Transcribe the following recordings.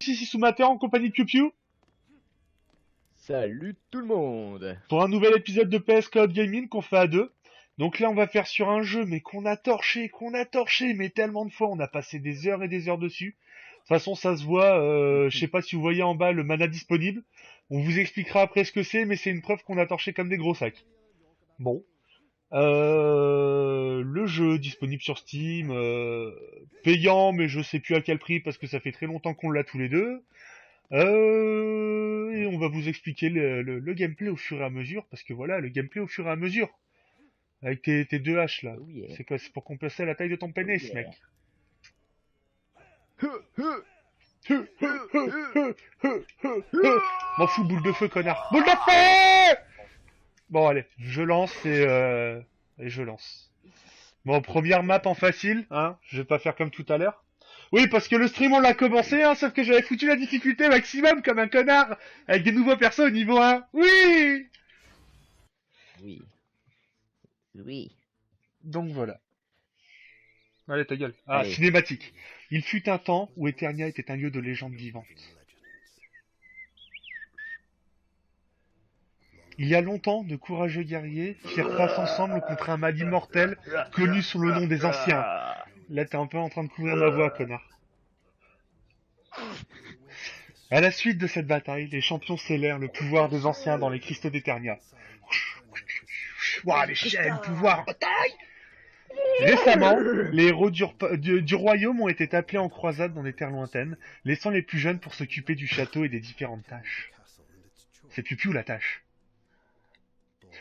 Ici Soumater en compagnie de Piu Salut tout le monde! pour un nouvel épisode de PS Cloud Gaming qu'on fait à deux. Donc là on va faire sur un jeu mais qu'on a torché, mais tellement de fois, on a passé des heures et des heures dessus. De toute façon ça se voit, je sais pas si vous voyez en bas le mana disponible. On vous expliquera après ce que c'est, mais c'est une preuve qu'on a torché comme des gros sacs. Bon. Le jeu disponible sur Steam, payant mais je sais plus à quel prix parce que ça fait très longtemps qu'on l'a tous les deux. Et on va vous expliquer le gameplay au fur et à mesure, parce que voilà, le gameplay au fur et à mesure. Avec tes deux haches là. Oh yeah. C'est quoi? C'est pour compenser la taille de ton pénis, Oh yeah. mec. M'en fous, boule de feu, connard. Boule de feu! Bon, allez, je lance et je lance. Bon, première map en facile, hein. Je vais pas faire comme tout à l'heure. Oui, parce que le stream on l'a commencé, hein, sauf que j'avais foutu la difficulté maximum comme un connard, avec des nouveaux persos au niveau 1. Oui! Oui. Oui. Donc voilà. Allez, ta gueule. Ah, Allez. cinématique. Il fut un temps où Eternia était un lieu de légende vivante. Il y a longtemps, de courageux guerriers firent face ensemble contre un mal immortel connu sous le nom des Anciens. Là, t'es un peu en train de couvrir ma voix, connard. À la suite de cette bataille, les champions scellèrent le pouvoir des Anciens dans les cristaux d'Eternia. Ouah, les chaînes, pouvoir, bataille! Récemment, les héros du royaume ont été appelés en croisade dans des terres lointaines, laissant les plus jeunes pour s'occuper du château et des différentes tâches. C'est Piu la tâche.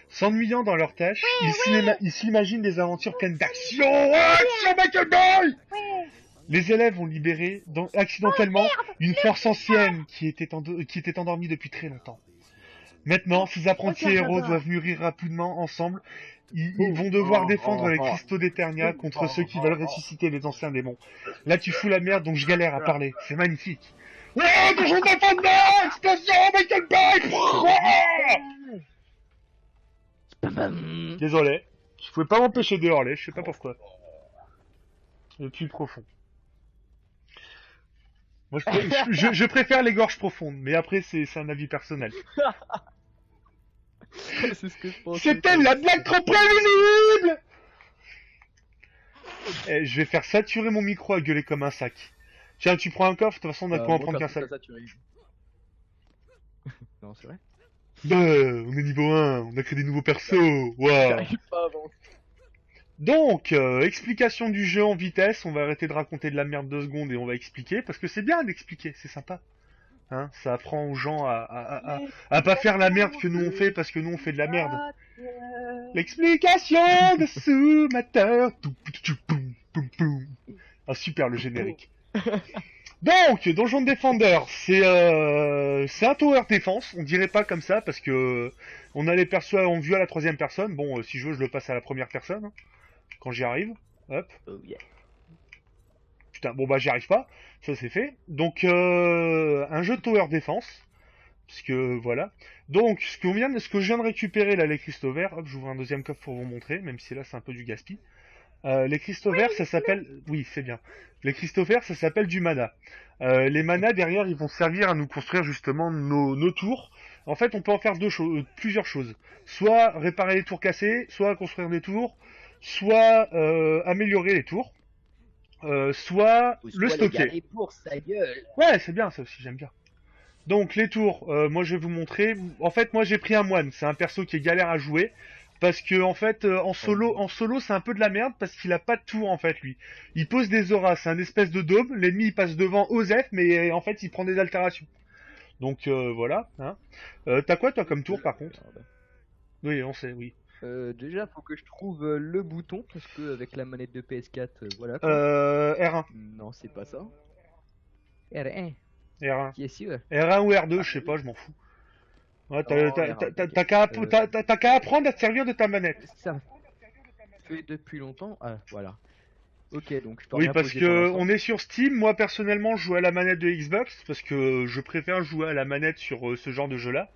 S'ennuyant dans leurs tâches, ils s'imaginent des aventures pleines d'action. Action, Michael Boy! Les élèves ont libéré, accidentellement, une force ancienne qui était endormie depuis très longtemps. Maintenant, ces apprentis héros doivent mûrir rapidement ensemble. Ils vont devoir défendre les cristaux d'Eternia contre ceux qui veulent ressusciter les anciens démons. Là, tu fous la merde, donc je galère à parler. C'est magnifique. Ouais, donjon défendeur! Explosion, Michael Bay! Désolé. Je pouvais pas m'empêcher de hurler, je sais pas pourquoi. Le puits profond. Moi, je préfère les gorges profondes, mais après, c'est un avis personnel. C'est ce que je pensais. C'était la blague trop prévisible! Eh, je vais faire saturer mon micro à gueuler comme un sac. Tiens, tu prends un coffre, de toute façon on a quoi en prendre qu'un seul. Non, c'est vrai. On est niveau 1, on a créé des nouveaux persos, waouh. J'arrive pas à avancer. Donc, explication du jeu en vitesse, on va arrêter de raconter de la merde 2 secondes et on va expliquer, parce que c'est bien d'expliquer, c'est sympa. Hein, ça apprend aux gens à pas faire la merde que nous on fait, parce que nous on fait de la merde. L'explication de Soumater. Ah super le générique. Donc, Donjon Defender, c'est un tower défense, on dirait pas comme ça, parce que on a les persos en vue à la troisième personne. Bon, si je veux, je le passe à la première personne, hein, quand j'y arrive. Hop. Oh yeah. Putain, bon bah j'y arrive pas, ça c'est fait. Donc, un jeu de tower défense, parce que voilà. Donc, ce que je viens de récupérer là, les cristaux verts, hop, j'ouvre un deuxième coffre pour vous montrer, même si là c'est un peu du gaspille. Les cristaux verts, ça s'appelle... Oui, c'est bien. Les cristaux verts, ça s'appelle du mana. Les manas, derrière, ils vont servir à nous construire justement nos tours. En fait, on peut en faire plusieurs choses. Soit réparer les tours cassés, soit construire des tours, soit améliorer les tours, soit le stocker. Pour sa gueule. Ouais, c'est bien ça aussi, j'aime bien. Donc les tours, moi je vais vous montrer. En fait, moi j'ai pris un moine. C'est un perso qui est galère à jouer parce que en fait en solo c'est un peu de la merde parce qu'il a pas de tour en fait lui. Il pose des auras, c'est un espèce de dôme. L'ennemi il passe devant Osef, mais en fait il prend des altérations. Donc voilà. Hein. T'as quoi toi comme tour par contre? Oui, on sait, oui. Déjà, faut que je trouve le bouton parce que avec la manette de PS4, voilà. Quoi. R1. Non, c'est pas ça. R1. R1. Qui est sûr? R1 ou R2, je sais pas, je m'en fous. Ouais, R1, t'as qu'à apprendre à te servir de ta manette. Ça fait depuis longtemps. Ah, voilà. Ok, donc je peux Oui, rien parce poser que pour l'instant. on est sur Steam. Moi, personnellement, je joue à la manette de Xbox parce que je préfère jouer à la manette sur ce genre de jeu-là.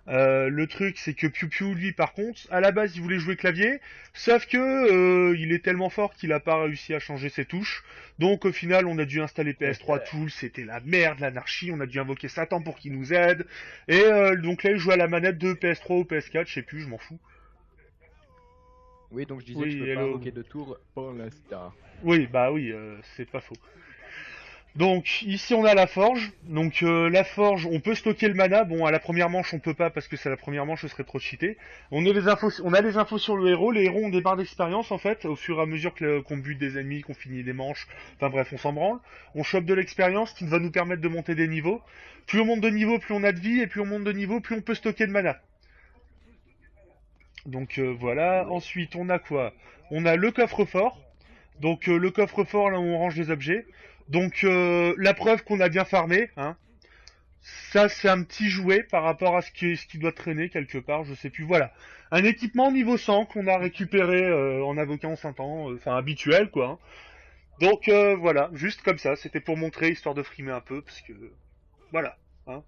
Le truc, c'est que Piu Piu, lui, par contre, à la base, il voulait jouer clavier, sauf que il est tellement fort qu'il a pas réussi à changer ses touches. Donc, au final, on a dû installer PS3 Tools, c'était la merde, l'anarchie, on a dû invoquer Satan pour qu'il nous aide. Et donc là, il joue à la manette de PS3 ou PS4, je sais plus, je m'en fous. Oui, donc je disais que je Oui, peux pas hello. invoquer de tour pour l'instant. Oui, bah oui, c'est pas faux. Donc ici on a la forge. Donc la forge, on peut stocker le mana. Bon, à la première manche on peut pas parce que c'est la première manche, ce serait trop cheaté. On a les infos sur le héros. Les héros ont des barres d'expérience en fait au fur et à mesure qu'on bute des ennemis, qu'on finit des manches. Enfin bref, on s'en branle. On chope de l'expérience qui va nous permettre de monter des niveaux. Plus on monte de niveau, plus on a de vie, et plus on monte de niveau, plus on peut stocker de mana. Donc voilà. Ouais. Ensuite on a quoi? On a le coffre-fort. Donc le coffre-fort là où on range les objets. Donc la preuve qu'on a bien farmé, hein. Ça c'est un petit jouet par rapport à ce qui doit traîner quelque part, je sais plus. Voilà. Un équipement niveau 100 qu'on a récupéré en invoquant 5 ans, enfin habituel quoi, hein. Donc voilà, juste comme ça, c'était pour montrer, histoire de frimer un peu, parce que voilà, hein.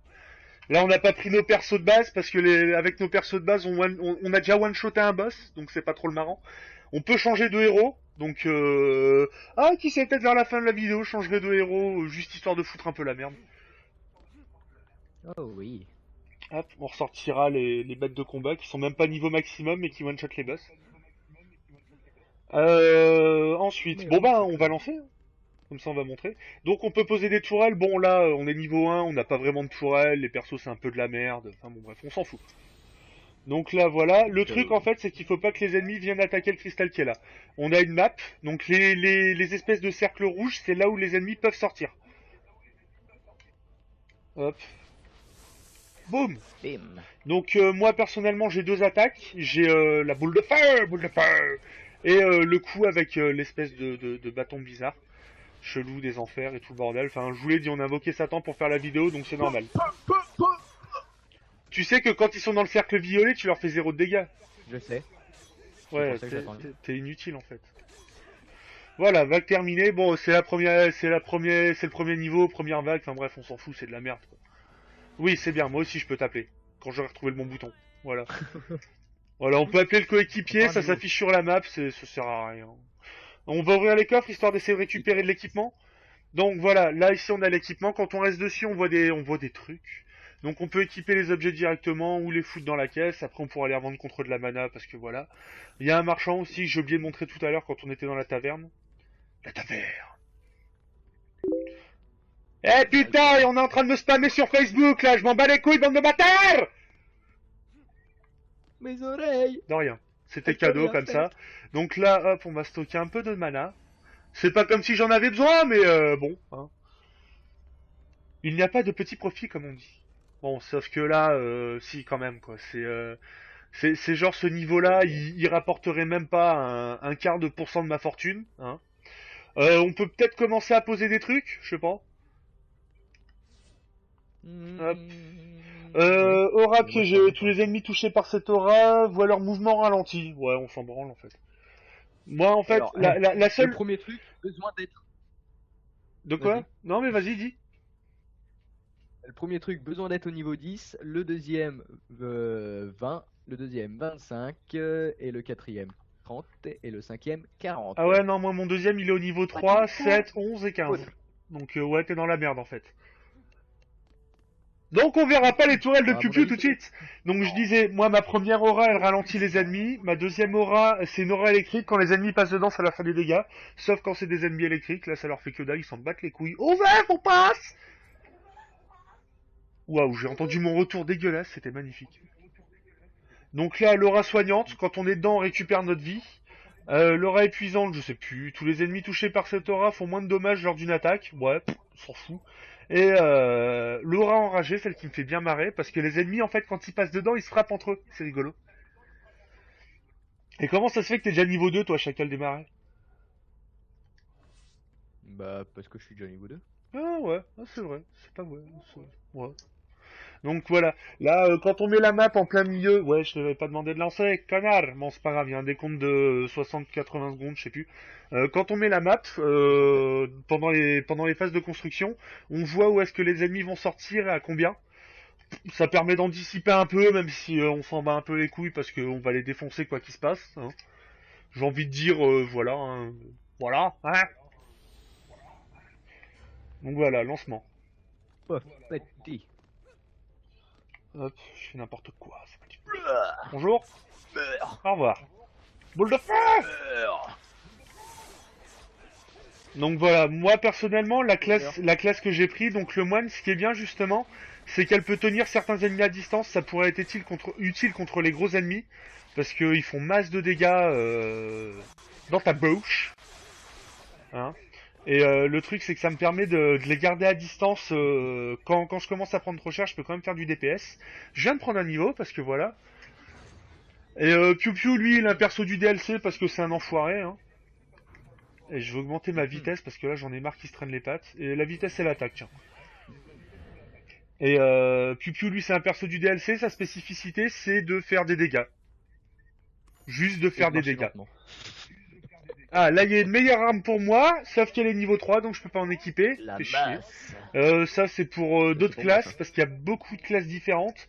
Là on n'a pas pris nos persos de base, parce que avec nos persos de base on a déjà one-shoté un boss, donc c'est pas trop le marrant. On peut changer de héros, donc ah qui sait, peut-être vers la fin de la vidéo je changerai de héros, juste histoire de foutre un peu la merde. Oh oui. Hop, on ressortira les bêtes de combat qui sont même pas niveau maximum mais qui one-shot les boss. Ensuite, Mais bon oui, bah c'est on va clair. lancer, hein. Comme ça on va montrer. Donc on peut poser des tourelles, bon là on est niveau 1, on n'a pas vraiment de tourelles, les persos c'est un peu de la merde, enfin bon bref, on s'en fout. Donc là voilà, le truc en Oui. fait c'est qu'il faut pas que les ennemis viennent attaquer le cristal qui est là. On a une map, donc les espèces de cercles rouges c'est là où les ennemis peuvent sortir. Hop, boum. Bim. Donc moi personnellement j'ai deux attaques, j'ai la boule de feu, et le coup avec l'espèce de bâton bizarre, chelou des enfers et tout le bordel. Enfin je vous l'ai dit, on a invoqué Satan pour faire la vidéo donc c'est normal. Tu sais que quand ils sont dans le cercle violet tu leur fais zéro de dégâts. Je sais. C'est pour Ouais, ça que j'attendais. t'es inutile en fait. Voilà, vague terminée, bon c'est le premier niveau, première vague, enfin bref on s'en fout, c'est de la merde quoi. Oui c'est bien, moi aussi je peux t'appeler, quand j'aurai retrouvé le bon bouton. Voilà. Voilà, on peut appeler le C'est coéquipier, pas un ça niveau. s'affiche sur la map, ça sert à rien. On va ouvrir les coffres histoire d'essayer de récupérer de l'équipement. Donc voilà, là ici on a l'équipement, quand on reste dessus on voit des trucs. Donc on peut équiper les objets directement ou les foutre dans la caisse, après on pourra les revendre contre de la mana parce que voilà. Il y a un marchand aussi, j'ai oublié de montrer tout à l'heure quand on était dans la taverne. La taverne. Eh putain, et on est en train de me spammer sur Facebook là, je m'en bats les couilles bande de bâtards. Mes oreilles. De rien. C'était Elles peuvent cadeau rien comme faire. ça. Donc là, hop, on va stocker un peu de mana. C'est pas comme si j'en avais besoin, mais bon. Hein. Il n'y a pas de petit profit, comme on dit. Bon, sauf que là, si, quand même, quoi. C'est genre ce niveau-là, il rapporterait même pas un quart de pourcent de ma fortune. Hein. On peut peut-être commencer à poser des trucs, je sais pas. Hop. Oui. Aura Mais moi je pense piégée. même Tous pas. les ennemis touchés par cette aura voient leur mouvement ralenti. Ouais, on s'en branle en fait. Moi, en fait, Alors, eh, la le seule. premier truc, besoin d'être. De quoi? Vas-y. Non, mais vas-y, dis. Le premier truc, besoin d'être au niveau 10. Le deuxième, 20. Le deuxième, 25. Et le quatrième, 30. Et le cinquième, 40. Ah ouais, non, moi mon deuxième il est au niveau What the 3, fuck? 7, 11 et 15. Autre. Donc ouais, t'es dans la merde en fait. Donc on verra pas les tourelles de Bah, à Piu mon Piu avis, tout de c'est bon. suite. Donc je disais, moi ma première aura elle ralentit les ennemis, ma deuxième aura c'est une aura électrique, quand les ennemis passent dedans ça leur fait des dégâts, sauf quand c'est des ennemis électriques, là ça leur fait que dalle, ils s'en battent les couilles. Au vert, on passe. Waouh, j'ai entendu mon retour dégueulasse, c'était magnifique. Donc là, l'aura soignante, quand on est dedans on récupère notre vie. L'aura épuisante, je sais plus. Tous les ennemis touchés par cette aura font moins de dommages lors d'une attaque. Ouais, on s'en fout. Et l'aura enragée, celle qui me fait bien marrer, parce que les ennemis, en fait, quand ils passent dedans, ils se frappent entre eux. C'est rigolo. Et comment ça se fait que t'es déjà niveau 2, toi, Chacal des Marais? Bah, parce que je suis déjà niveau 2. Ah ouais, ah, c'est vrai. C'est pas vrai. Ouais. Donc voilà. Là, quand on met la map en plein milieu, ouais, je t'avais pas demandé de lancer, connard. Bon, c'est pas grave, il y a un décompte de 60-80 secondes, je sais plus. Quand on met la map, pendant les phases de construction, on voit où est-ce que les ennemis vont sortir et à combien. Ça permet d'anticiper un peu, même si on s'en bat un peu les couilles parce qu'on va les défoncer quoi qu'il se passe. Hein. J'ai envie de dire, voilà. Hein. Voilà. Hein. Donc voilà, lancement. Oh, petit. Hop, je fais n'importe quoi. C'est parti. Bonjour. Meurs. Au revoir. Boule de feu. Meurs. Donc voilà, moi personnellement, la classe que j'ai pris, donc le moine, ce qui est bien justement, c'est qu'elle peut tenir certains ennemis à distance. Ça pourrait être utile contre les gros ennemis, parce qu'ils font masse de dégâts dans ta bouche. Hein. Et le truc, c'est que ça me permet de les garder à distance. Quand je commence à prendre trop cher, je peux quand même faire du DPS. Je viens de prendre un niveau, parce que voilà. Et Piu Piu, lui, il a un perso du DLC, parce que c'est un enfoiré. Hein. Et je vais augmenter ma vitesse parce que là j'en ai marre qu'il se traîne les pattes. Et la vitesse et l'attaque, tiens. Et Piu Piu, lui, c'est un perso du DLC, sa spécificité c'est de faire des dégâts. Juste de faire des dégâts. Lentement. Ah, là il y a une meilleure arme pour moi, sauf qu'elle est niveau 3 donc je peux pas en équiper. La Fait chier. masse. Ça c'est pour d'autres pour moi, classes ça. parce qu'il y a beaucoup de classes différentes.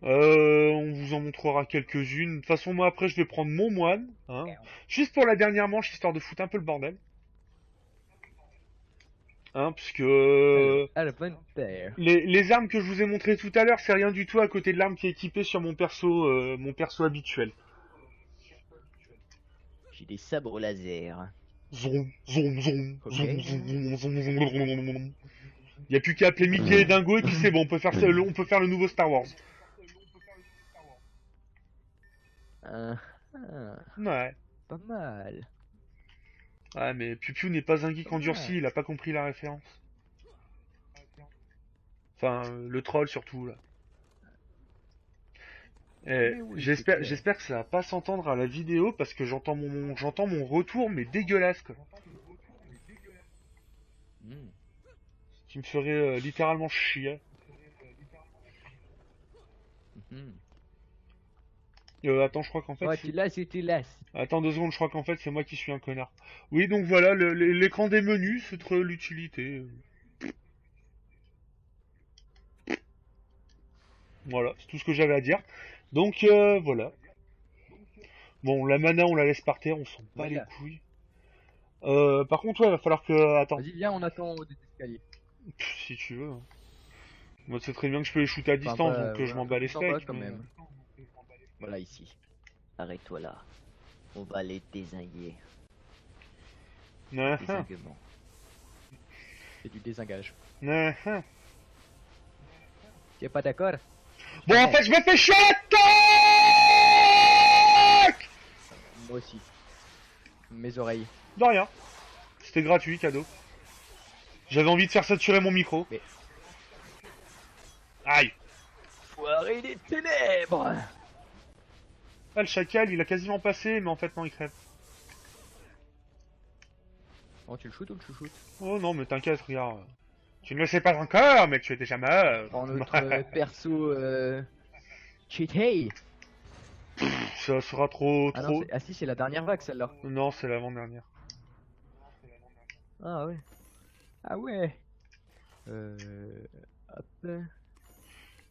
On vous en montrera quelques-unes. De toute façon, moi après je vais prendre mon moine, hein, juste pour la dernière manche histoire de foutre un peu le bordel. Hein, puisque Adventure. les armes que je vous ai montrées tout à l'heure, c'est rien du tout à côté de l'arme qui est équipée sur mon perso habituel. J'ai des sabres laser. Zoom, zoom, zoom, Ok. zoom, zoom, zoom, zoom, zoom, zoom. Y a plus qu'à appeler Mickey et Dingo et puis c'est bon, on peut faire le nouveau Star Wars. Ah, Ouais. pas mal. Ouais, mais Piu Piu n'est pas un geek endurci, il a pas compris la référence. Enfin, le troll surtout, là. Mais oui, J'espère, c'est clair. j'espère que ça va pas s'entendre à la vidéo parce que j'entends mon retour, mais dégueulasse, quoi. Hmm. Qui me ferait littéralement chier. Mhm. Attends, je crois qu'en fait. Ouais, tu lasses. Attends 2 secondes, je crois qu'en fait c'est moi qui suis un connard. Oui, donc voilà, l'écran des menus, c'est trop l'utilité. Voilà, c'est tout ce que j'avais à dire. Donc voilà. Bon, la mana, on la laisse par terre, on s'en bat les Voilà. couilles. Par contre, ouais, va falloir que. Attends, Vas-y, viens, on attend au escaliers. si tu veux. Moi, c'est très bien que je peux les shooter à distance, Enfin, donc ouais, je un m'en peu bats les plus en bas, steaks. quand mais- même. Voilà, ici. Arrête-toi là. On va les désinguer. Ah, ah, Désinguement. C'est du désengage. ah, ah. Tu es pas d'accord? Bon, en fait, je me fais chier à tac. Moi aussi. Mes oreilles. De rien. C'était gratuit, cadeau. J'avais envie de faire saturer mon micro. Mais- Aïe. Foiré des ténèbres! Ah, le chacal, il a quasiment passé, mais en fait, non, il crève. Oh, tu le shootes ou tu le shootes? Oh non, mais t'inquiète, regarde. Tu ne le sais pas encore, mais tu es déjà mort. Prends notre perso cheat hey! Ça sera trop, Ah non, trop. ah si, c'est la dernière vague celle-là. Non, c'est l'avant-dernière. Ah ouais. Ah ouais. Hop.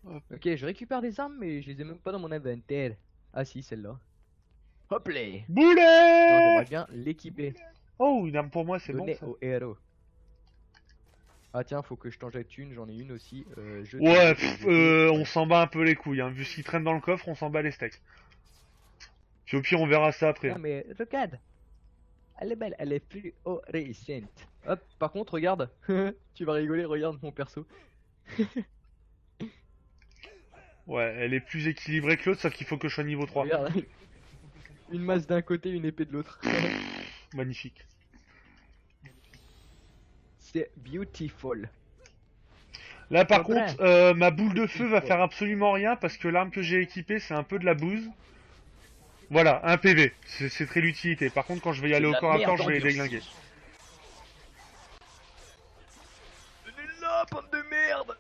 Hop. Ok, je récupère des armes, mais je les ai même pas dans mon inventaire. Ah si, celle-là. Hop là. Non, Boulet. j'aimerais bien l'équiper. Oh, une arme pour moi, c'est bon. Donner Ça. au héros. Ah tiens, faut que je t'en jette une, j'en ai une aussi. Je Ouais, te- on s'en bat un peu les couilles. Hein. Vu ce qui traîne dans le coffre, on s'en bat les steaks. Puis au pire, on verra ça après. Ah mais regarde. Elle est belle, elle est fluorescente. Hop, par contre, regarde. Tu vas rigoler, regarde mon perso. Ouais, elle est plus équilibrée que l'autre, sauf qu'il faut que je sois niveau 3. Regarde. Une masse d'un côté, une épée de l'autre. Magnifique. C'est beautiful. Là, par Pas vrai. contre, ma boule de feu va faire absolument rien parce que l'arme que j'ai équipée, c'est un peu de la bouse. Voilà, un PV. C'est très l'utilité. Par contre, quand je vais y aller de au la corps à corps, merde je vais les endurcie. déglinguer. Venez là, bande de merde.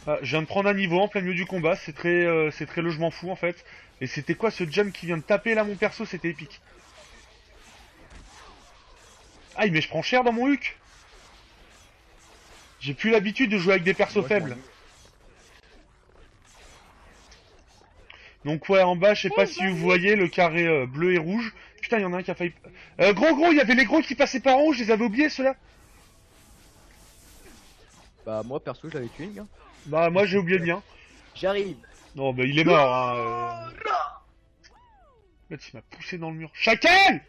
Ah, je viens de prendre un niveau en plein milieu du combat. C'est très le je m'en fous en fait. Et c'était quoi ce jump qui vient de taper là mon perso? C'était épique. Aïe, mais je prends cher dans mon huc. J'ai plus l'habitude de jouer avec des persos Moi, je m'en faibles. dis. Donc ouais, en bas, je sais pas si vous voyez le carré bleu et rouge. Putain, il y en a un qui a failli... gros, il y avait les gros qui passaient par en haut, je les avais oubliés, ceux-là. Bah, moi, perso, je l'avais tué, gars. Bah, moi, j'ai oublié le mien. J'arrive. Non, bah, il est mort, hein. L'autre, il m'a poussé dans le mur. Chacal!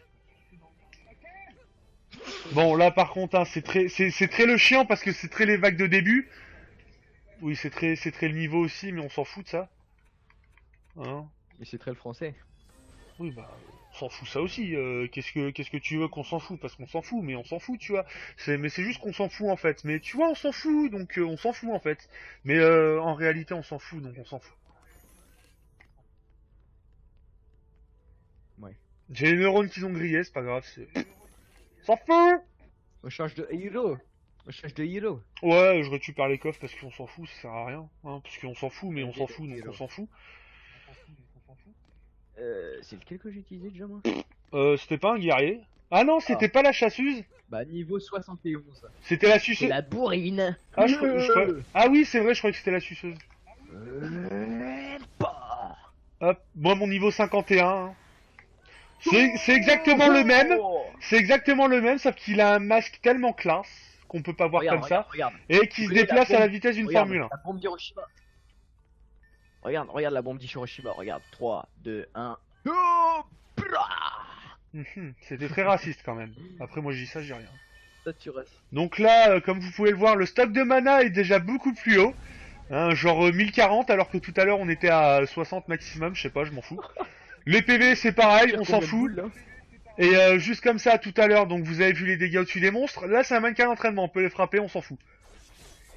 Bon, là, par contre, hein, c'est très le chiant parce que c'est très les vagues de début. Oui, c'est très le niveau aussi, mais on s'en fout de ça. Hein? Mais c'est très le français. Oui, bah, on s'en fout ça aussi. Qu'est-ce que tu veux qu'on s'en fout? Parce qu'on s'en fout, mais on s'en fout, tu vois. Mais c'est juste qu'on s'en fout en fait. Mais tu vois, on s'en fout, donc on s'en fout en fait. Mais en réalité, on s'en fout, donc on s'en fout. Ouais. J'ai les neurones qui ont grillé, c'est pas grave. S'en fout! On change de héros. On change de héros. Ouais, je récupère les coffres parce qu'on s'en fout, ça sert à rien. Hein, parce qu'on s'en fout, mais on s'en Ok, fout, donc on hello. s'en fout. C'est lequel que j'ai utilisé déjà, moi? C'était pas un guerrier. Ah non, c'était pas la chasseuse. Bah, niveau 71. C'était la C'est suceuse. la bourrine. Ah, ah oui, c'est vrai, je croyais que c'était la suceuse. Bah. Hop, moi mon niveau 51. Hein. C'est exactement le même. C'est exactement le même, sauf qu'il a un masque tellement classe qu'on peut pas voir Regarde, comme ça. regarde. Et qui se connais la déplace à la bombe vitesse d'une Regarde, Formule 1. la bombe d'Hiroshima. Regarde la bombe d'Hiroshima. Regarde. 3, 2, 1. C'était très raciste quand même. Après moi je dis ça, je dis rien. Ça, tu restes. Donc là, comme vous pouvez le voir, le stock de mana est déjà beaucoup plus haut. Hein, genre 1040 alors que tout à l'heure on était à 60 maximum, je sais pas, je m'en fous. Les PV c'est pareil, on s'en fout. Et juste comme ça tout à l'heure, donc vous avez vu les dégâts au-dessus des monstres. Là c'est un mannequin d'entraînement, on peut les frapper, on s'en fout.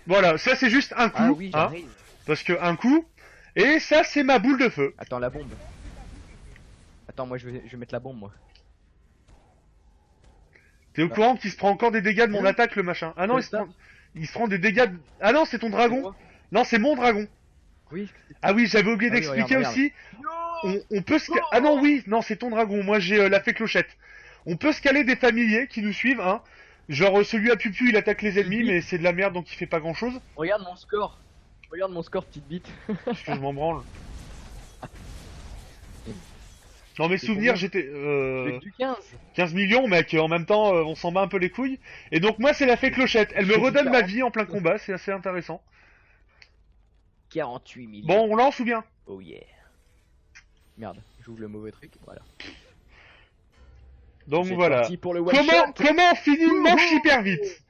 Voilà, ça c'est juste un coup, Ah oui, hein, j'arrive. parce que un coup. Et ça c'est ma boule de feu. Attends, la bombe. Attends, moi, je vais mettre la bombe, moi. T'es au courant qu'il se prend encore des dégâts de mon Hein attaque le machin? Ah non, C'est ça il se prend des dégâts de... Ah non, c'est ton dragon. Quoi Non, c'est mon dragon. Oui. Ah oui, j'avais oublié Ah oui, d'expliquer regarde, aussi. On peut se... Ah non, oui, non, c'est ton dragon. Moi, j'ai la fée clochette. On peut scaler des familiers qui nous suivent, hein. Genre, celui à Pupu, il attaque les ennemis, mais c'est de la merde, donc il fait pas grand-chose. Regarde mon score. Regarde mon score, petite bite. Parce que je m'en branle. Dans mes C'est souvenirs, combien j'étais... J'ai que du 15. 15 millions, mec, en même temps, on s'en bat un peu les couilles. Et donc, moi, c'est la fée clochette. Elle me J'ai du redonne ma 40. vie en plein combat, c'est assez intéressant. 48 millions. Bon, on lance ou bien? Oh yeah. Merde, j'ouvre le mauvais truc. Voilà. Donc C'est voilà. parti pour le one shot. Comment on finit une manche hyper vite?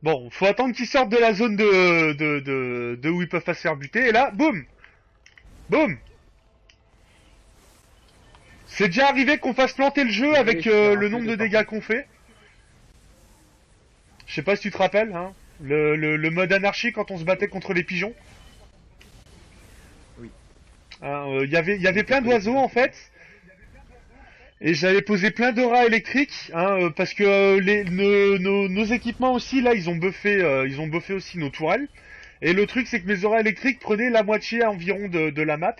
Bon, faut attendre qu'ils sortent de la zone de où ils peuvent pas se faire buter, et là, boum! Boum! C'est déjà arrivé qu'on fasse planter le jeu Désolé, avec je vais le un nombre peu de de dégâts qu'on fait. Je sais pas si tu te rappelles, hein. Le mode anarchie quand on se battait contre les pigeons. Oui. Il y avait plein d'oiseaux en fait. Et j'avais posé plein d'auras électriques, hein, parce que nos équipements aussi, là, ils ont buffé aussi nos tourelles. Et le truc, c'est que mes auras électriques prenaient la moitié environ de la map.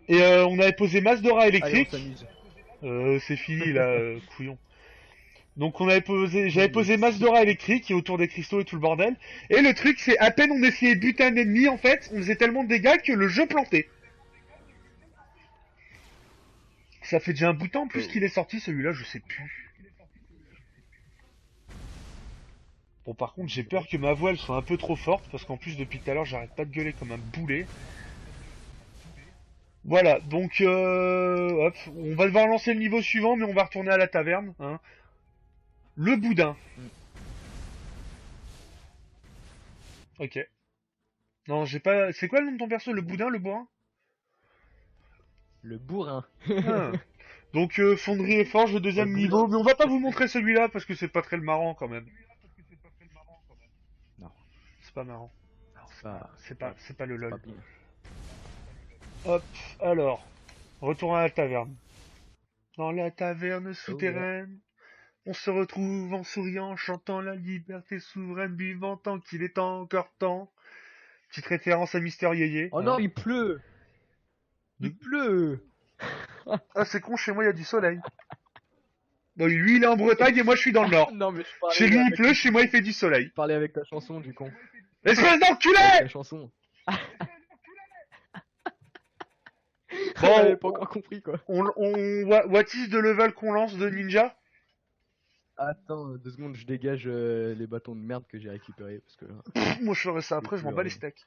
Et on avait posé masse d'auras Allez, on électriques. s'amuse. C'est fini là, couillon. Donc j'avais posé masse d'aura électrique et autour des cristaux et tout le bordel. Et le truc, c'est à peine on essayait de buter un ennemi, en fait, on faisait tellement de dégâts que le jeu plantait. Ça fait déjà un bout de temps en plus qu'il est sorti celui-là, je sais plus. Bon, par contre, j'ai peur que ma voix elle soit un peu trop forte parce qu'en plus depuis tout à l'heure, j'arrête pas de gueuler comme un boulet. Voilà, donc hop, on va devoir lancer le niveau suivant, mais on va retourner à la taverne. Hein. Le boudin. Ok. Non, j'ai pas... C'est quoi le nom de ton perso? Le boudin, le bourrin? Le bourrin. Ah. Donc fonderie et forge, le deuxième Le niveau. boudin. Mais on va pas vous montrer celui-là parce que c'est pas très marrant quand même. Non. C'est pas marrant. C'est pas le Pas lol. bien. Hop, alors. Retour à la taverne. Dans la taverne souterraine, on se retrouve en souriant, chantant la liberté souveraine, buvant tant qu'il est encore temps. Petite référence à Mister Yeye. Oh non, il pleut. Il pleut. Ah, c'est con, chez moi il y a du soleil. Bon, lui, il est en Bretagne et moi, je suis dans le Nord. Non, mais Chez lui, il pleut, chez moi, il fait du soleil. je parlais avec ta chanson, du con. Espèce Avec d'enculé! ta chanson. Bon, J'avais pas encore compris, quoi. what is the level qu'on lance de ninja? Attends, 2 secondes, je dégage les bâtons de merde que j'ai récupérés, parce que... Moi, je ferai ça après, je m'en plus bats les rien. steaks.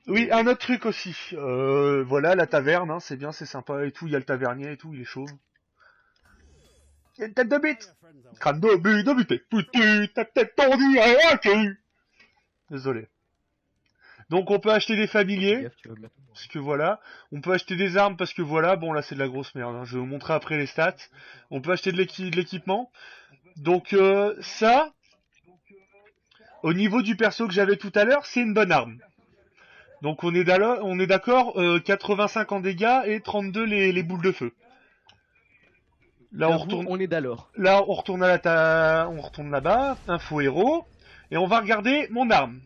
Oui, un autre truc aussi. Voilà, la taverne, hein, c'est bien, c'est sympa et tout. Il y a le tavernier et tout, il est chaud. Il y a une tête de bite. Crâne de bite, t'es foutu, ta tête tendue, cul. Désolé. Donc on peut acheter des Fais familiers, gaffe, tu vas mettre... parce que voilà. On peut acheter des armes, parce que voilà. Bon, là c'est de la grosse merde, hein. Je vais vous montrer après les stats. On peut acheter de l'équipement. Donc ça, au niveau du perso que j'avais tout à l'heure, c'est une bonne arme. Donc on est d'accord, 85 en dégâts et 32 les boules de feu. Là on retourne, On est d'alors. là on retourne on retourne là-bas, info héros, et on va regarder mon arme.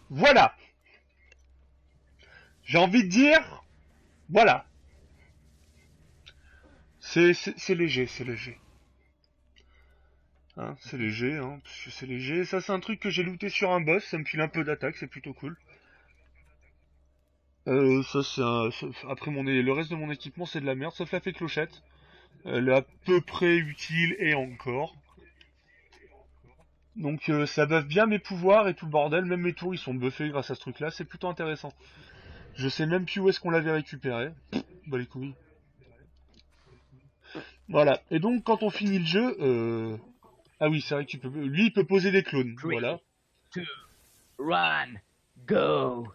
Voilà. J'ai envie de dire, voilà. C'est léger, c'est léger. Hein, c'est léger, hein, parce que c'est léger. Ça c'est un truc que j'ai looté sur un boss, ça me file un peu d'attaque, c'est plutôt cool. Ça c'est après le reste de mon équipement c'est de la merde, sauf la fée clochette. Elle est à peu près utile et encore. Donc ça buff bien mes pouvoirs et tout le bordel, même mes tours ils sont buffés grâce à ce truc là, c'est plutôt intéressant. Je sais même plus où est-ce qu'on l'avait récupéré. Bah les couilles. Voilà, et donc quand on finit le jeu, ah oui c'est vrai que lui il peut poser des clones, voilà. 2, run, go.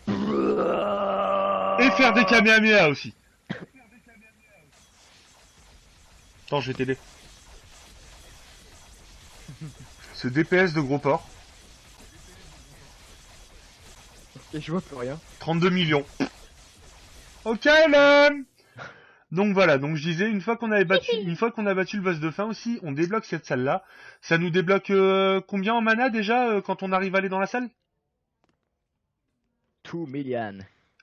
Et faire des kamehameha aussi. Attends, je vais t'aider. Ce DPS de gros porc. Et je vois plus rien. 32 millions. Ok, man. Donc voilà, donc je disais, une fois qu'on a battu le boss de fin aussi, on débloque cette salle-là. Ça nous débloque combien en mana déjà quand on arrive à aller dans la salle? 2 million.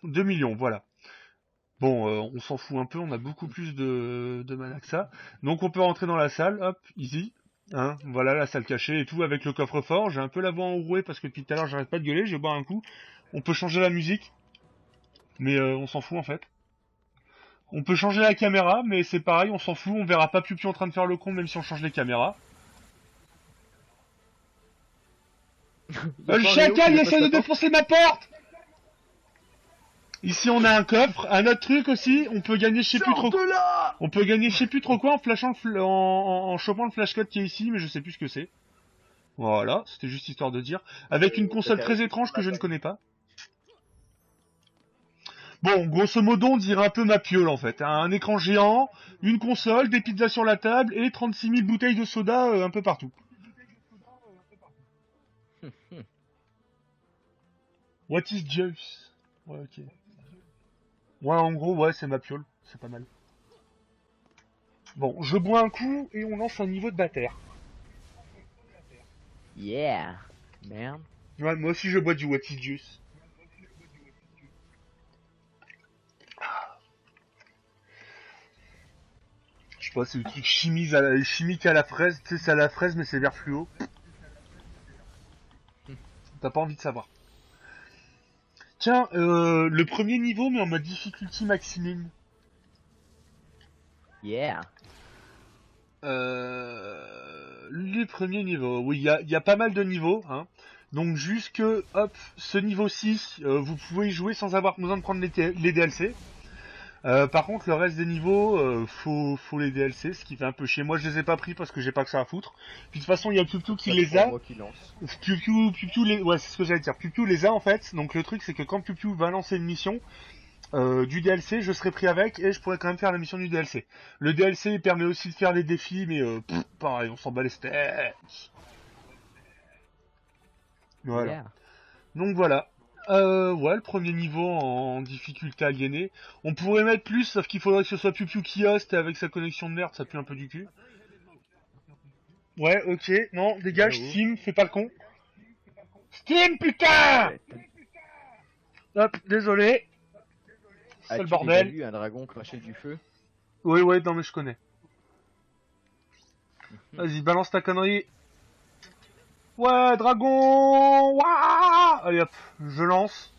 2 millions, voilà. Bon, on s'en fout un peu, on a beaucoup plus de mana que ça. Donc on peut rentrer dans la salle, hop, easy. Hein, voilà la salle cachée et tout avec le coffre-fort. J'ai un peu la voix enrouée parce que depuis tout à l'heure j'arrête pas de gueuler, je vais boire un coup. On peut changer la musique, mais on s'en fout en fait. On peut changer la caméra, mais c'est pareil, on s'en fout, on verra pas Piu en train de faire le con même si on change les caméras. Le chacal il essaie de défoncer ma porte. Ici on a un coffre, un autre truc aussi, on peut gagner je sais plus trop. On peut gagner je sais plus trop quoi en flashant en chopant le flashcode qui est ici, mais je sais plus ce que c'est. Voilà, c'était juste histoire de dire. Avec une console très étrange que je ne connais pas. Bon, grosso modo, on dirait un peu ma piole en fait. Un écran géant, une console, des pizzas sur la table et 36 000 bouteilles de soda un peu partout. What is Zeus? Ouais, ok. Ouais, en gros, ouais, c'est ma piole. C'est pas mal. Bon, je bois un coup et on lance un niveau de bataire. Yeah. Merde. Ouais, moi aussi je bois du What is Zeus. Je sais pas, c'est le truc chimique à la fraise. Tu sais, c'est à la fraise, mais c'est vert fluo. T'as pas envie de savoir. Tiens, le premier niveau, mais en mode difficulty maximum. Yeah. Les premiers niveaux. Oui, il y a pas mal de niveaux. Hein. Donc jusque, hop, ce niveau-ci, vous pouvez y jouer sans avoir besoin de prendre les DLC. Par contre, le reste des niveaux, faut les DLC, ce qui fait un peu chier. Moi, je les ai pas pris parce que j'ai pas que ça à foutre. Puis de toute façon, il y a Piu qui les a. Piu, ouais, c'est ce que j'allais dire. Piu les a en fait. Donc le truc, c'est que quand Piu va lancer une mission du DLC, je serai pris avec et je pourrais quand même faire la mission du DLC. Le DLC il permet aussi de faire les défis, mais pareil, on s'en bat les steaks. Voilà. Yeah. Donc voilà. Ouais, le premier niveau en difficulté aliénée. On pourrait mettre plus, sauf qu'il faudrait que ce soit Piu qui host et avec sa connexion de merde, ça pue un peu du cul. Ouais, ok, non, dégage, Steam, fais pas le con. Steam, putain! Hop, désolé. Ah, C'est le tu bordel. vu un dragon cracher du feu? Ouais, ouais, non mais je connais. Vas-y, balance ta connerie. Ouais, dragon. Ouah, allez hop, je lance.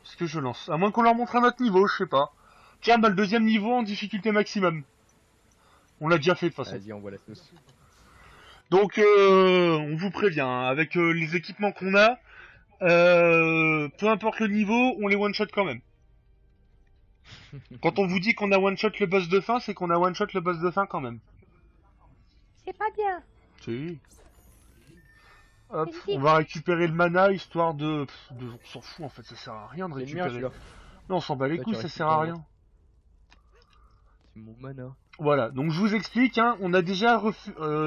Est-ce que je lance? À moins qu'on leur montre un autre niveau, je sais pas. Tiens, bah le deuxième niveau en difficulté maximum. On l'a déjà fait de toute façon. Vas-y, envoie la sauce. Donc, on vous prévient, hein, avec les équipements qu'on a, peu importe le niveau, on les one-shot quand même. Quand on vous dit qu'on a one-shot le boss de fin, c'est qu'on a one-shot le boss de fin quand même. C'est pas bien. Si. Hop, C'est on va récupérer le mana, histoire on s'en fout en fait, ça sert à rien de C'est le mien, récupérer. celui-là. Non, on s'en bat les Toi, couilles, tu ça sert à récupères. rien. C'est mon mana. Voilà, donc je vous explique, hein, on a déjà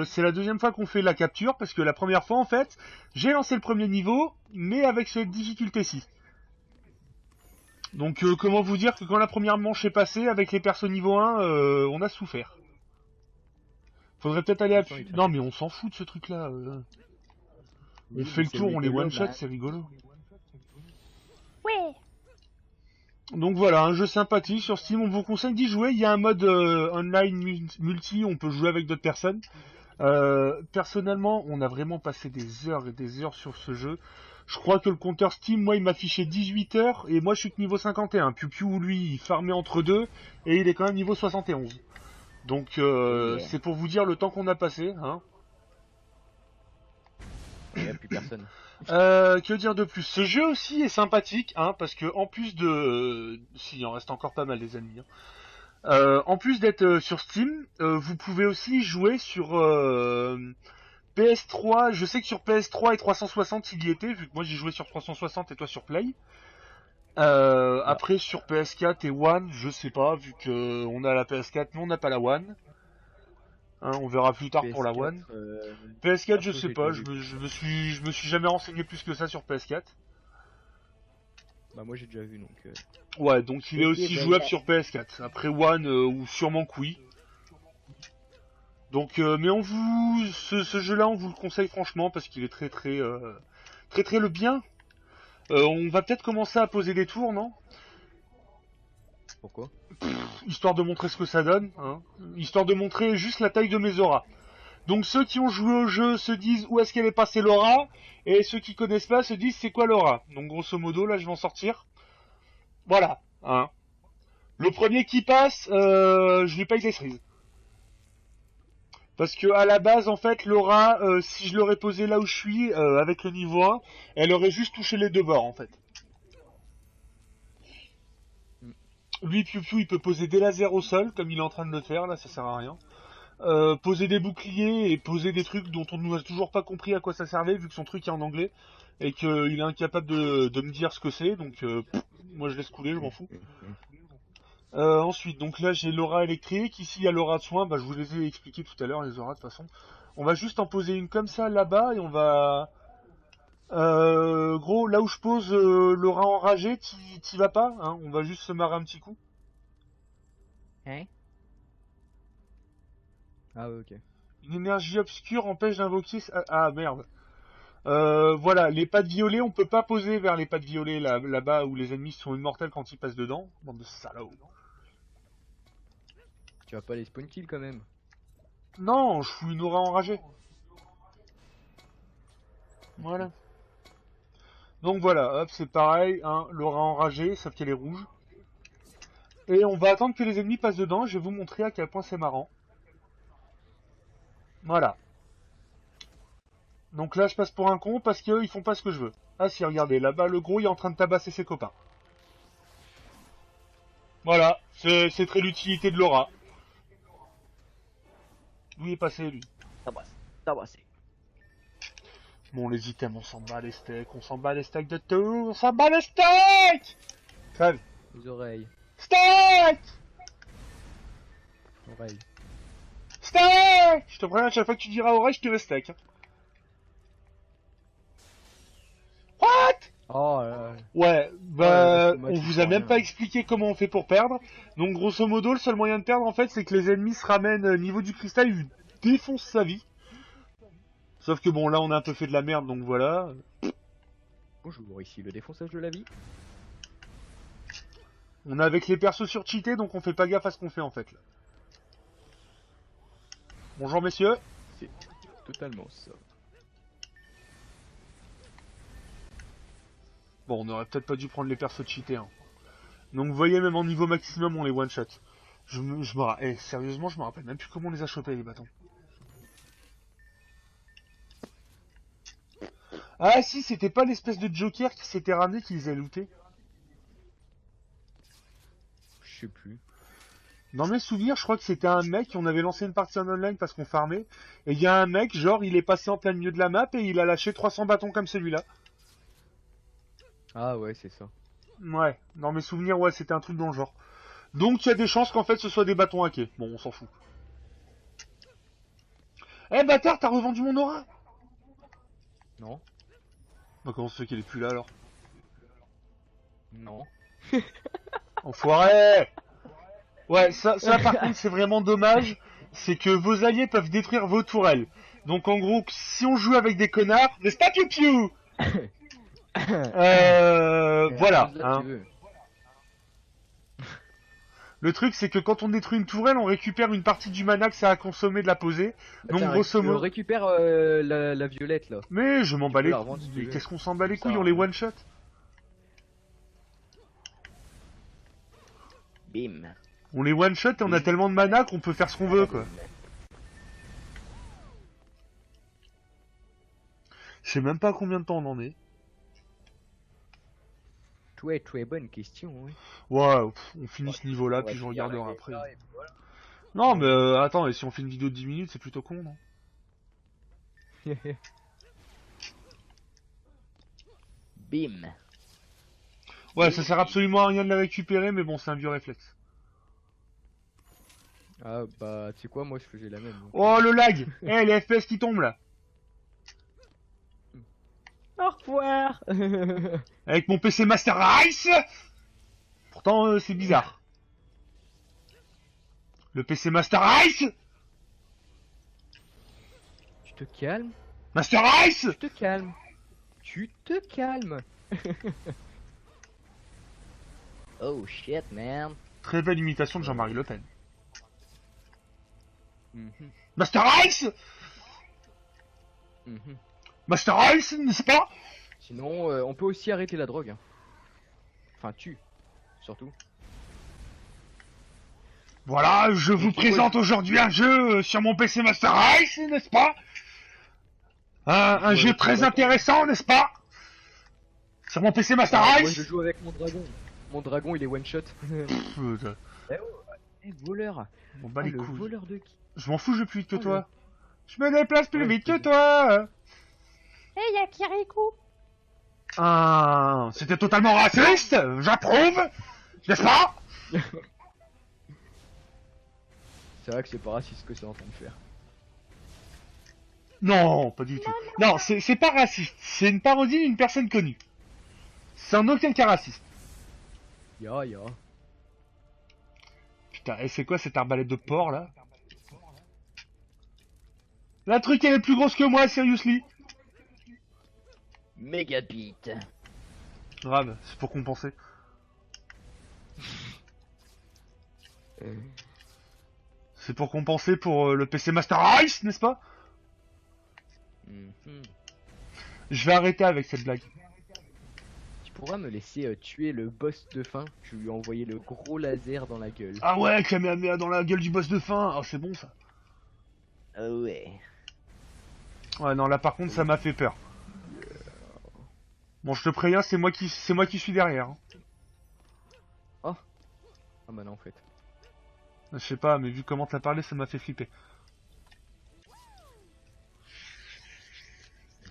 c'est la deuxième fois qu'on fait la capture, parce que la première fois en fait, j'ai lancé le premier niveau, mais avec cette difficulté-ci. Donc comment vous dire que quand la première manche est passée, avec les persos niveau 1, on a souffert. Faudrait peut-être aller à... Attends, il te Non fait- mais on s'en fout de ce truc-là. On Oui, fait le c'est tour, on les rigolo, one-shot, bah. c'est rigolo. Ouais. Donc voilà, un jeu sympathique sur Steam, on vous conseille d'y jouer. Il y a un mode online multi, on peut jouer avec d'autres personnes. Personnellement, on a vraiment passé des heures et des heures sur ce jeu. Je crois que le compteur Steam, moi, il m'affichait 18 heures, et moi, je suis que niveau 51. Piu Piu, lui, il farmait entre deux, et il est quand même niveau 71. Donc, Yeah. c'est pour vous dire le temps qu'on a passé, hein. Il n'y a plus personne. Que dire de plus? Ce jeu aussi est sympathique, hein, parce que en plus de... S'il en reste encore pas mal, les amis. Hein. En plus d'être sur Steam, vous pouvez aussi jouer sur PS3. Je sais que sur PS3 et 360 il y était, vu que moi j'ai joué sur 360 et toi sur Play. Après sur PS4 et One, je sais pas, vu que on a la PS4 mais on n'a pas la One. Hein, on verra plus tard pour la PS4, One. PS4 je perso, sais j'ai pas, pas je me suis jamais renseigné plus que ça sur PS4. Bah moi j'ai déjà vu donc. Ouais, donc il est Ok, aussi bah, jouable ouais. sur PS4. Après One ou sûrement que oui. Donc, mais ce jeu-là, on vous le conseille franchement parce qu'il est très le bien. On va peut-être commencer à poser des tours, non? Pourquoi? Histoire de montrer ce que ça donne, hein. Histoire de montrer juste la taille de mes auras. Donc ceux qui ont joué au jeu se disent où est-ce qu'elle est passée l'aura, et ceux qui connaissent pas se disent c'est quoi l'aura. Donc grosso modo, là je vais en sortir. Voilà, hein. Le premier qui passe, je lui paye des cerises. Parce que à la base, en fait, l'aura, si je l'aurais posé là où je suis, avec le niveau 1, elle aurait juste touché les deux bords, en fait. Lui, Piu Piu, il peut poser des lasers au sol, comme il est en train de le faire, là, ça sert à rien. Poser des boucliers et poser des trucs dont on nous a toujours pas compris à quoi ça servait, vu que son truc est en anglais, et qu'il est incapable de me dire ce que c'est, donc moi je laisse couler, je m'en fous. Ensuite, donc là j'ai l'aura électrique, ici il y a l'aura de soin, bah je vous les ai expliqué tout à l'heure, les auras de toute façon. On va juste en poser une comme ça là-bas, et on va... gros, là où je pose l'aura enragé, t'y vas pas, hein, on va juste se marrer un petit coup. Hein? Ah ouais, ok. Une énergie obscure empêche d'invoquer... Ah merde. Voilà, les pattes violets, on peut pas poser vers les pattes violets là-bas où les ennemis sont immortels quand ils passent dedans. Bande de salauds. Tu vas pas les spawn kill quand même. Non, je fous une aura enragée. Voilà. Donc voilà, hop, c'est pareil, hein, l'aura enragée, sauf qu'elle est rouge. Et on va attendre que les ennemis passent dedans, je vais vous montrer à quel point c'est marrant. Voilà. Donc là, je passe pour un con parce qu'ils font pas ce que je veux. Ah si, regardez, là-bas, le gros, il est en train de tabasser ses copains. Voilà, c'est très l'utilité de l'aura. Lui est passé, lui. Tabassé. Bon, les items, on s'en bat les steaks de tout, on s'en bat les steaks. Crève. Les oreilles. Steak. Oreilles. Steak. Je te préviens, à chaque fois que tu diras oreille, je te mets steak. Hein. What? Oh là là. Ouais, bah, Ouais, on vous a même pas expliqué comment on fait pour perdre. Donc, grosso modo, le seul moyen de perdre, en fait, c'est que les ennemis se ramènent au niveau du cristal, ils défoncent sa vie. Sauf que bon, là, on a un peu fait de la merde, donc voilà. Bonjour, ici le défonçage de la vie. On est avec les persos surcheatés, donc on fait pas gaffe à ce qu'on fait en fait. Là. Bonjour messieurs. C'est totalement ça. Bon, on aurait peut-être pas dû prendre les persos cheatés. Hein. Donc vous voyez, même en niveau maximum, on les one-shot. Sérieusement, je me rappelle même plus comment on les a chopés les bâtons. Ah si, c'était pas l'espèce de Joker qui s'était ramené qui les a lootés. Je sais plus. Dans mes souvenirs, je crois que c'était un mec, on avait lancé une partie en online parce qu'on farmait, et il y a un mec, genre, il est passé en plein milieu de la map et il a lâché 300 bâtons comme celui-là. Ah ouais, c'est ça. Ouais, dans mes souvenirs, ouais, c'était un truc dans le genre. Donc il y a des chances qu'en fait ce soit des bâtons hackés. Bon, on s'en fout. Eh bâtard, t'as revendu mon aura? Non. Bah comment ça fait qu'elle est plus là alors? Non. Enfoiré! Ouais, ça par contre c'est vraiment dommage, c'est que vos alliés peuvent détruire vos tourelles. Donc en gros, si on joue avec des connards, n'est-ce pas Piu Piu? Voilà. Hein. Le truc c'est que quand on détruit une tourelle, on récupère une partie du mana que ça a consommé de la poser. Donc Tiens, grosso modo... récupère la violette là. Mais je m'en bats les la couilles. revendre si tu Mais veux. qu'est-ce qu'on s'en bat les Ça, couilles, on les one shot. Bim. On les one shot et on a tellement de mana qu'on peut faire ce qu'on veut quoi. Je sais même pas combien de temps on en est. Très bonne question. Oui. Ouais, on finit ce niveau là On va puis je finir regarderai la après. game là, et puis voilà. Non mais attends, et si on fait une vidéo de 10 minutes c'est plutôt con non? Bim. Ouais, ça sert absolument à rien de les récupérer mais bon c'est un vieux réflexe. Ah bah tu sais quoi, moi je faisais la même. Donc. Oh le lag. Eh les FPS qui tombent là. Au revoir. Avec mon PC Master Race. Pourtant c'est bizarre. Le PC Master Race. Tu te calmes. Master Race. Tu te calmes. Tu te calmes. Oh shit, man. Très belle imitation de Jean-Marie Le Pen. Mhm, Master Race. mhm. Master Race, n'est-ce pas? Sinon, on peut aussi arrêter la drogue. Hein. Enfin, surtout. Voilà, je vous présente aujourd'hui un jeu sur mon PC Master Race, n'est-ce pas? Un jeu très intéressant, n'est-ce pas? Sur mon PC Master Moi je Race. joue avec mon dragon. Mon dragon il est one shot. Voleur. Bon, bah Ah, les le couilles. voleur de qui? Je m'en fous, je vais plus vite que Oh, toi. Je me déplace plus Ouais, vite je que te toi. Hé, y'a Kirikou. Ah, c'était totalement raciste, j'approuve, n'est-ce pas? C'est vrai que c'est pas raciste ce que c'est en train de faire. Non, pas du tout. Non, c'est pas raciste, c'est une parodie d'une personne connue. C'est en aucun cas raciste. Ya. Putain, et c'est quoi cette arbalète de porc là? La truc elle est plus grosse que moi, seriously. Mégabit. Grave, c'est pour compenser. C'est pour compenser pour le PC Master Race, n'est-ce pas? Mhm. Je vais arrêter avec cette blague. Tu pourras me laisser tuer le boss de fin. Je lui ai envoyé le gros laser dans la gueule. Ah ouais, Kamehameha dans la gueule du boss de fin. Ah, c'est bon ça. Ah ouais. Ouais, non, là par contre, ça m'a fait peur. Bon, je te préviens, c'est moi qui suis derrière. Hein. Ah bah non en fait. Je sais pas, mais vu comment t'as parlé, ça m'a fait flipper.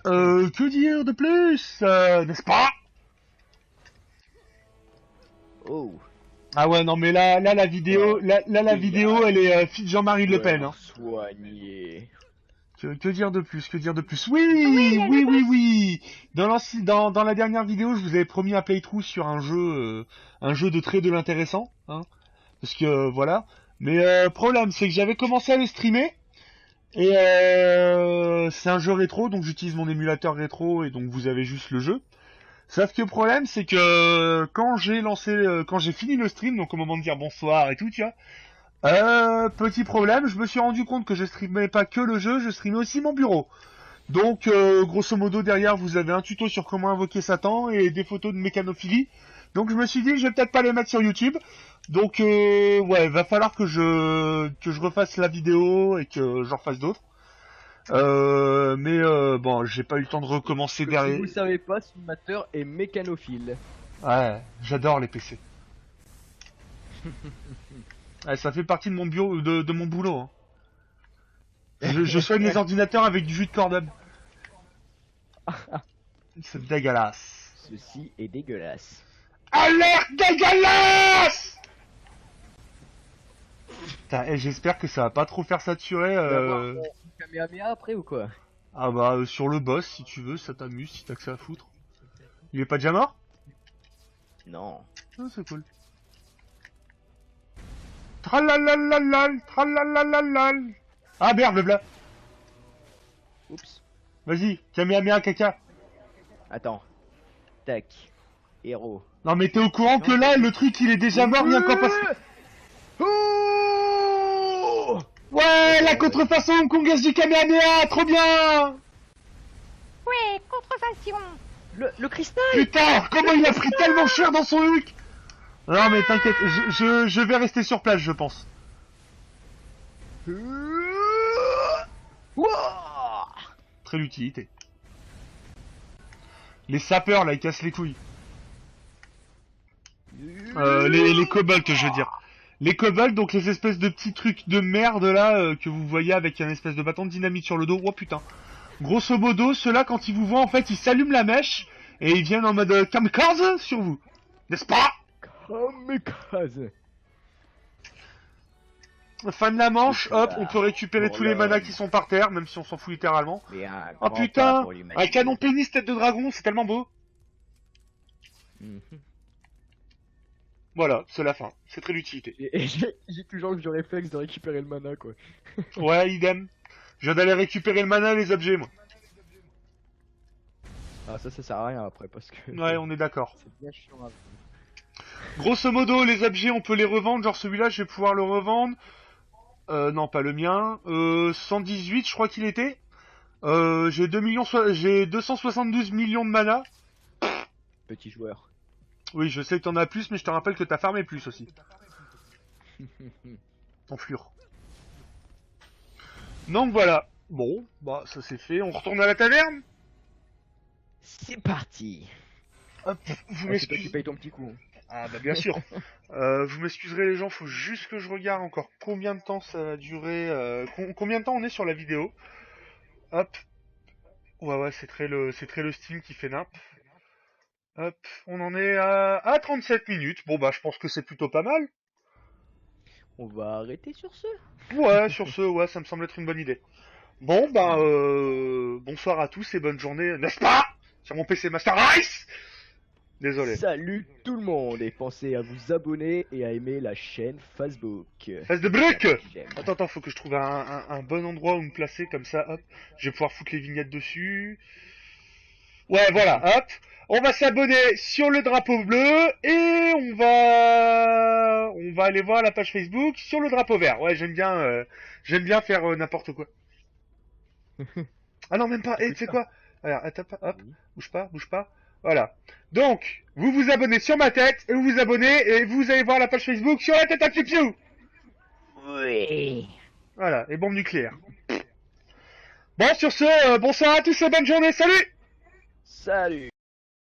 Que dire de plus, n'est-ce pas? Oh. Ah ouais, non, mais là la vidéo, la vidéo, elle est fille de Jean-Marie Le Pen. Hein. Soigné. Que dire de plus? Que dire de plus? Oui. Dans la dernière vidéo, je vous avais promis un playthrough sur un jeu de très de l'intéressant, hein. Parce que voilà. Mais problème, c'est que j'avais commencé à le streamer et c'est un jeu rétro, donc j'utilise mon émulateur rétro et donc vous avez juste le jeu. Sauf que le problème, c'est que quand j'ai lancé, quand j'ai fini le stream, donc au moment de dire bonsoir et tout, tu vois, petit problème, je me suis rendu compte que je streamais pas que le jeu, je streamais aussi mon bureau. Donc, grosso modo, derrière, vous avez un tuto sur comment invoquer Satan et des photos de mécanophilie. Donc, je me suis dit, je vais peut-être pas les mettre sur YouTube. Donc, ouais, va falloir que je refasse la vidéo et que j'en refasse d'autres. Mais bon, j'ai pas eu le temps de recommencer Si derrière. vous le savez pas, Simulateur est mécanophile. Ouais, j'adore les PC. Ouais, ça fait partie de mon bureau, de mon boulot. Hein. Je soigne les ordinateurs avec du jus de cordon. C'est dégueulasse. Ceci est dégueulasse. Alerte dégueulasse! Putain, et j'espère que ça va pas trop faire saturer. Tu vas voir mon Kamehameha après ou quoi? Ah bah sur le boss si tu veux, ça t'amuse si t'as que ça à foutre. Il est pas déjà mort? Non. Ah, c'est cool. Tralalalal, tralalalal. Ah merde, le blanc. Oups. Vas-y, Kamehameha caca. Attends. Tac. Héros. Non mais t'es au courant que là, le truc il est déjà mort, il y a encore pas... Oh Ouais, la contrefaçon Kongas du Kamehameha, trop bien! Ouais, contrefaçon. le cristal. Putain, comment il a pris tellement cher dans son huc! Non mais t'inquiète, je vais rester sur place, je pense. Wouah. Très l'utilité. Les sapeurs là, ils cassent les couilles. Les kobolds, je veux dire. Les kobolds, donc les espèces de petits trucs de merde là que vous voyez avec un espèce de bâton de dynamite sur le dos. Oh putain. Grosso modo, ceux-là quand ils vous voient en fait, ils s'allument la mèche et ils viennent en mode kamikaze sur vous. N'est-ce pas? Kamikaze. Fin de la manche, hop, Voilà. on peut récupérer Pour tous les l'homme. manas qui sont par terre, même si on s'en fout littéralement. Mais un Oh grand pas putain, pour un l'humanité. canon pénis tête de dragon, c'est tellement beau. Mhm. Voilà, c'est la fin. C'est très l'utilité. Et j'ai toujours le réflexe de récupérer le mana quoi. Ouais, idem. Je viens d'aller récupérer le mana et les objets, moi. Ah ça sert à rien après parce que Ouais, on est d'accord. c'est bien chiant à... Grosso modo, les objets, on peut les revendre. Genre celui-là, je vais pouvoir le revendre. Non, pas le mien. 118, je crois qu'il était. J'ai 272 millions de mana. Petit joueur. Oui, je sais que t'en as plus, mais je te rappelle que t'as farmé plus aussi. Enflure. Donc voilà. Bon, bah ça c'est fait. On retourne à la taverne. C'est parti. Hop, vous Ah, c'est toi qui m'excusez. paye ton petit coup. Ah bah bien sûr. Vous m'excuserez les gens, faut juste que je regarde encore combien de temps ça va durer. Combien de temps on est sur la vidéo. Hop. Ouais, c'est très le Steam qui fait nimp. Hop, on en est à 37 minutes. Bon bah je pense que c'est plutôt pas mal. On va arrêter sur ce. Ouais, sur ce, ouais, ça me semble être une bonne idée. Bon bah bonsoir à tous et bonne journée, n'est-ce pas? Sur mon PC Master Race. Désolé. Salut tout le monde et pensez à vous abonner et à aimer la chaîne Facebook. Face de briques. J'aime. Attends, faut que je trouve un bon endroit où me placer comme ça, hop. Je vais pouvoir foutre les vignettes dessus. Ouais, voilà, hop. On va s'abonner sur le drapeau bleu et on va aller voir la page Facebook sur le drapeau vert. Ouais, j'aime bien faire n'importe quoi. Ah non, même pas. Eh, tu sais quoi? Alors, attends, hop, bouge pas. Voilà. Donc, vous vous abonnez sur ma tête et vous vous abonnez et vous allez voir la page Facebook sur la tête à Piu. Oui. Voilà, et bombe nucléaire. Bon, sur ce, bonsoir à tous et bonne journée, salut! Salut.